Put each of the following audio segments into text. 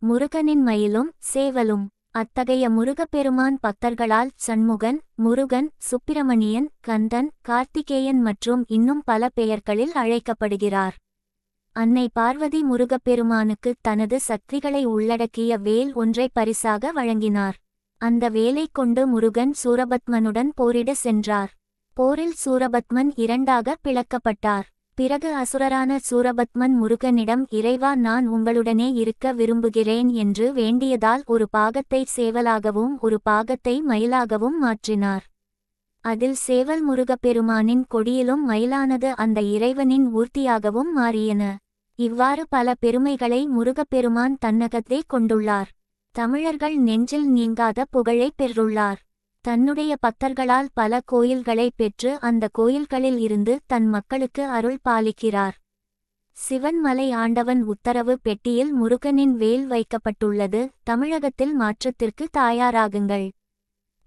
முருகனின் மயிலும் சேவலும். அத்தகைய முருகப்பெருமான் பக்தர்களால் சண்முகன், முருகன், சுப்பிரமணியன், கந்தன், கார்த்திகேயன் மற்றும் இன்னும் பல பெயர்களில் அழைக்கப்படுகிறார். அன்னை பார்வதி முருகப்பெருமானுக்கு தனது சக்திகளை உள்ளடக்கிய வேல் ஒன்றை பரிசாக வழங்கினார். அந்த வேலை கொண்டு முருகன் சூரபத்மனுடன் போரிட சென்றார். போரில் சூரபத்மன் இரண்டாக பிளக்கப்பட்டார். பிறகு அசுரரான சூரபத்மன் முருகனிடம், இறைவா, நான் உங்களுடனே இருக்க விரும்புகிறேன் என்று வேண்டியதால் ஒரு பாகத்தை சேவலாகவும் ஒரு பாகத்தை மயிலாகவும் மாற்றினார். அதில் சேவல் முருகப்பெருமானின் கொடியிலும் மயிலானது அந்த இறைவனின் ஊர்த்தியாகவும் மாறியன. இவ்வாறு பல பெருமைகளை முருகப்பெருமான் தன்னகத்தே கொண்டுள்ளார். தமிழர்கள் நெஞ்சில் நீங்காத புகழை பெற்றுள்ளார். தன்னுடைய பக்தர்களால் பல கோயில்களை பெற்று அந்த கோயில்களில் இருந்து தன் மக்களுக்கு அருள் பாலிக்கிறார். சிவன்மலை ஆண்டவன் உத்தரவு பெட்டியில் முருகனின் வேல் வைக்கப்பட்டுள்ளது. தமிழகத்தில் மாற்றத்திற்கு தயாராகுங்கள்.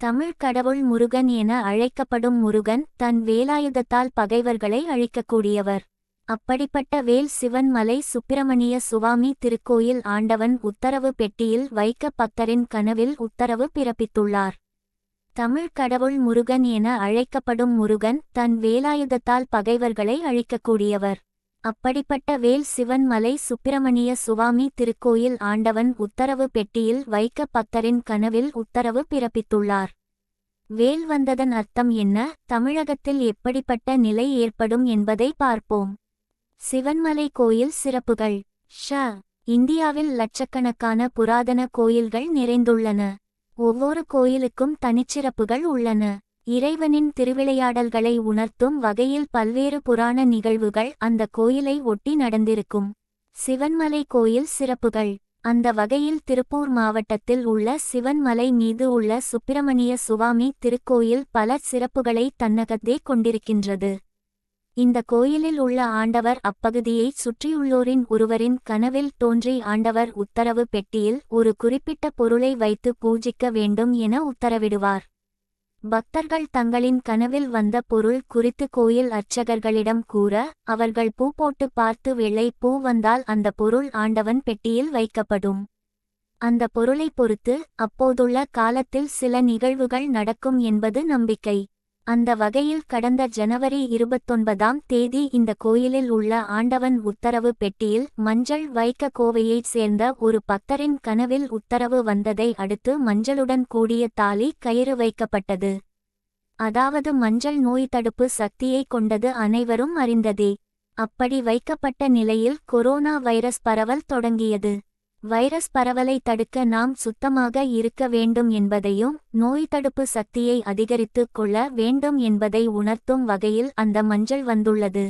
தமிழ் கடவுள் முருகன் என அழைக்கப்படும் முருகன் தன் வேலாயுதத்தால் பகைவர்களை அழிக்கக்கூடியவர். அப்படிப்பட்ட வேல் சிவன்மலை சுப்பிரமணிய சுவாமி திருக்கோயில் ஆண்டவன் உத்தரவு பெட்டியில் வைக்க பக்தரின் கனவில் உத்தரவு பிறப்பித்துள்ளார். தமிழ் கடவுள் முருகன் என அழைக்கப்படும் முருகன் தன் வேலாயுதத்தால் பகைவர்களை அழிக்கக்கூடியவர். அப்படிப்பட்ட வேல் சிவன்மலை சுப்பிரமணிய சுவாமி திருக்கோயில் ஆண்டவன் உத்தரவு பெட்டியில் வைக்க பக்தரின் கனவில் உத்தரவு பிறப்பித்துள்ளார். வேல் வந்ததன் அர்த்தம் என்ன, தமிழகத்தில் எப்படிப்பட்ட நிலை ஏற்படும் என்பதை பார்ப்போம். சிவன்மலை கோயில் சிறப்புகள். இந்தியாவில் லட்சக்கணக்கான புராதன கோயில்கள் நிறைந்துள்ளன. ஒவ்வொரு கோயிலுக்கும் தனிச்சிறப்புகள் உள்ளன. இறைவனின் திருவிளையாடல்களை உணர்த்தும் வகையில் பல்வேறு புராண நிகழ்வுகள் அந்த கோயிலை ஒட்டி நடந்திருக்கும். சிவன்மலை கோயில் சிறப்புகள். அந்த வகையில் திருப்பூர் மாவட்டத்தில் உள்ள சிவன்மலை மீது உள்ள சுப்பிரமணிய சுவாமி திருக்கோயில் பல சிறப்புகளை தன்னகத்தே கொண்டிருக்கின்றது. இந்த கோயிலில் உள்ள ஆண்டவர் அப்பகுதியை சுற்றியுள்ளோரின் ஒருவரின் கனவில் தோன்றி ஆண்டவர் உத்தரவு பெட்டியில் ஒரு குறிப்பிட்ட பொருளை வைத்து பூஜிக்க வேண்டும் என உத்தரவிடுவார். பக்தர்கள் தங்களின் கனவில் வந்த பொருள் குறித்து கோயில் அர்ச்சகர்களிடம் கூற, அவர்கள் பூ போட்டு பார்த்து வெள்ளை பூ வந்தால் அந்த பொருள் ஆண்டவன் பெட்டியில் வைக்கப்படும். அந்த பொருளை பொறுத்து அப்போதுள்ள காலத்தில் சில நிகழ்வுகள் நடக்கும் என்பது நம்பிக்கை. அந்த வகையில் கடந்த ஜனவரி 29ஆம் தேதி இந்த கோயிலில் உள்ள ஆண்டவன் உத்தரவு பெட்டியில் மஞ்சள் வைக்க கோவையைச் சேர்ந்த ஒரு பக்தரின் கனவில் உத்தரவு வந்ததை அடுத்து மஞ்சளுடன் கூடிய தாலி கயிறு வைக்கப்பட்டது. அதாவது மஞ்சள் நோய் தடுப்பு சக்தியை கொண்டது அனைவரும் அறிந்ததே. அப்படி வைக்கப்பட்ட நிலையில் கொரோனா வைரஸ் பரவல் தொடங்கியது. வைரஸ் பரவலை தடுக்க நாம் சுத்தமாக இருக்க வேண்டும் என்பதையும் நோய் தடுப்பு சக்தியை அதிகரித்து கொள்ள வேண்டும் என்பதை உணர்த்தும் வகையில் அந்த மஞ்சள் வந்துள்ளது.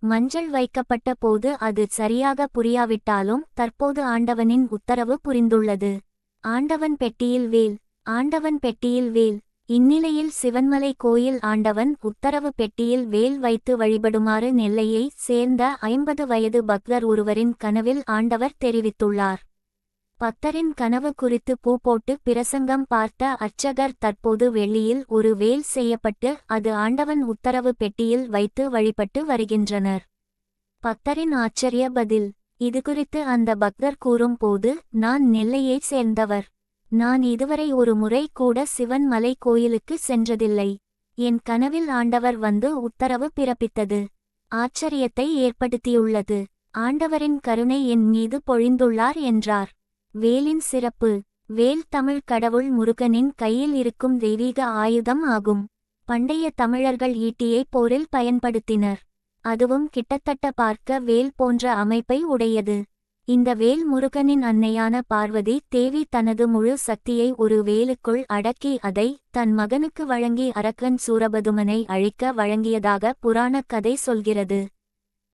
மஞ்சள் வைக்கப்பட்ட போது அது சரியாக புரியாவிட்டாலும் தற்போது ஆண்டவனின் உத்தரவு புரிந்துள்ளது. ஆண்டவன் பெட்டியில் வேல். ஆண்டவன் பெட்டியில் வேல். இந்நிலையில் சிவன்மலை கோயில் ஆண்டவன் உத்தரவு பெட்டியில் வேல் வைத்து வழிபடுமாறு நெல்லையை சேர்ந்த 50 வயது பக்தர் ஒருவரின் கனவில் ஆண்டவர் தெரிவித்துள்ளார். பக்தரின் கனவு குறித்து பூ போட்டு பிரசங்கம் பார்த்த அர்ச்சகர் தற்போது வெள்ளியில் ஒரு வேல் செய்யப்பட்டு அது ஆண்டவன் உத்தரவு பெட்டியில் வைத்து வழிபட்டு வருகின்றனர். பக்தரின் ஆச்சரிய பதில். இதுகுறித்து அந்த பக்தர் கூறும் போது, நான் நெல்லையை சேர்ந்தவர். நான் இதுவரை ஒரு முறை கூட சிவன்மலை கோயிலுக்கு சென்றதில்லை. என் கனவில் ஆண்டவர் வந்து உத்தரவு பிறப்பித்தது ஆச்சரியத்தை ஏற்படுத்தியுள்ளது. ஆண்டவரின் கருணை என் மீது பொழிந்துள்ளார் என்றார். வேலின் சிறப்பு. வேல் தமிழ் கடவுள் முருகனின் கையில் இருக்கும் தெய்வீக ஆயுதம் ஆகும். பண்டைய தமிழர்கள் ஈட்டியை போரில் பயன்படுத்தினர். அதுவும் கிட்டத்தட்ட பார்க்க வேல் போன்ற அமைப்பை உடையது. இந்த வேல் முருகனின் அன்னையான பார்வதி தேவி தனது முழு சக்தியை ஒரு வேலுக்குள் அடக்கி அதை தன் மகனுக்கு வழங்கி அரக்கன் சூரபதுமனை அழிக்க வழங்கியதாக புராணக் கதை சொல்கிறது.